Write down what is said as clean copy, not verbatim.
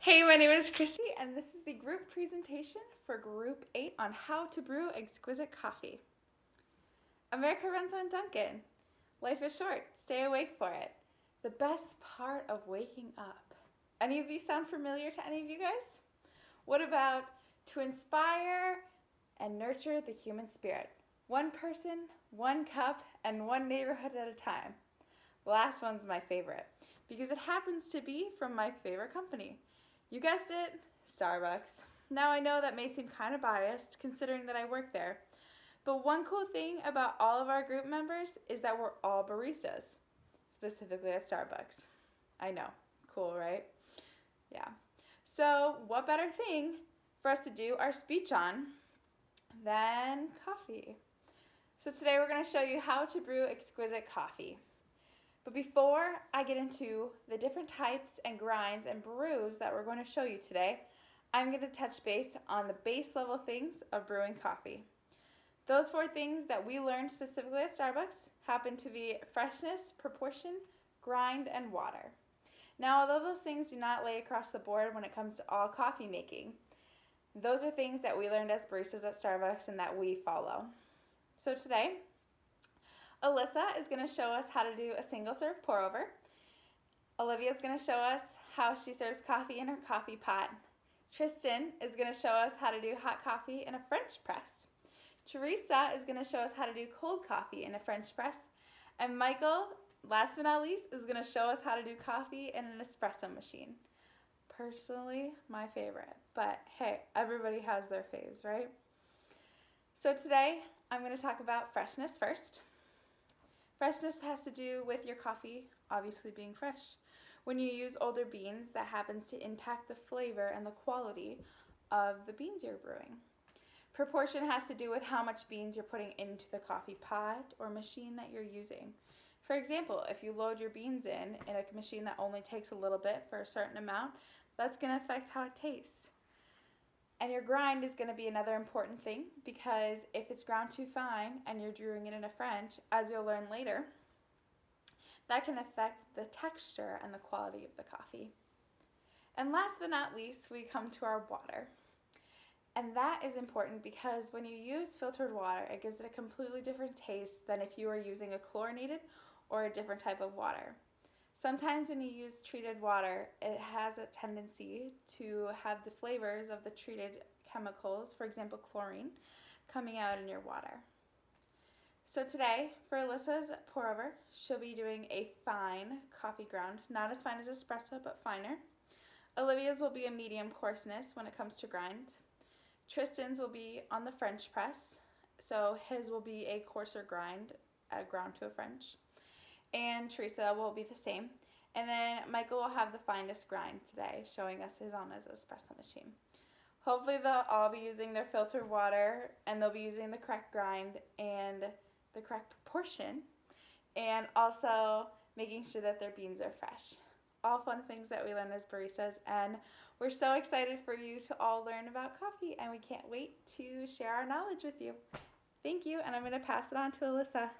Hey, my name is Christy, and this is the group presentation for Group 8 on how to brew exquisite coffee. America runs on Dunkin'. Life is short, stay awake for it. The best part of waking up. Any of these sound familiar to any of you guys? What about to inspire and nurture the human spirit? One person, one cup, and one neighborhood at a time. The last one's my favorite because it happens to be from my favorite company. You guessed it, Starbucks. Now I know that may seem kind of biased considering that I work there, but one cool thing about all of our group members is that we're all baristas, specifically at Starbucks. I know, cool, right? Yeah. So, what better thing for us to do our speech on than coffee? So, today we're going to show you how to brew exquisite coffee. But before I get into the different types and grinds and brews that we're going to show you today, I'm going to touch base on the base level things of brewing coffee. Those 4 things that we learned specifically at Starbucks happen to be freshness, proportion, grind, and water. Now, although those things do not lay across the board when it comes to all coffee making, those are things that we learned as baristas at Starbucks and that we follow. So today, Alyssa is going to show us how to do a single serve pour over. Olivia is going to show us how she serves coffee in her coffee pot. Tristan is going to show us how to do hot coffee in a French press. Teresa is going to show us how to do cold coffee in a French press. And Michael, last but not least, is going to show us how to do coffee in an espresso machine. Personally, my favorite. But hey, everybody has their faves, right? So today, I'm going to talk about freshness first. Freshness has to do with your coffee obviously being fresh. When you use older beans, that happens to impact the flavor and the quality of the beans you're brewing. Proportion has to do with how much beans you're putting into the coffee pot or machine that you're using. For example, if you load your beans in a machine that only takes a little bit for a certain amount, that's going to affect how it tastes. And your grind is going to be another important thing because if it's ground too fine and you're brewing it in a French, as you'll learn later, that can affect the texture and the quality of the coffee. And last but not least, we come to our water. And that is important because when you use filtered water, it gives it a completely different taste than if you were using a chlorinated or a different type of water. Sometimes when you use treated water, it has a tendency to have the flavors of the treated chemicals, for example chlorine, coming out in your water. So today, for Alyssa's pour over, she'll be doing a fine coffee ground, not as fine as espresso, but finer. Olivia's will be a medium coarseness when it comes to grind. Tristan's will be on the French press, so his will be a coarser grind, ground to a French. And Teresa will be the same. And then Michael will have the finest grind today, showing us his on his espresso machine. Hopefully they'll all be using their filtered water and they'll be using the correct grind and the correct proportion, and also making sure that their beans are fresh. All fun things that we learn as baristas, and we're so excited for you to all learn about coffee, and we can't wait to share our knowledge with you. Thank you, and I'm going to pass it on to Alyssa.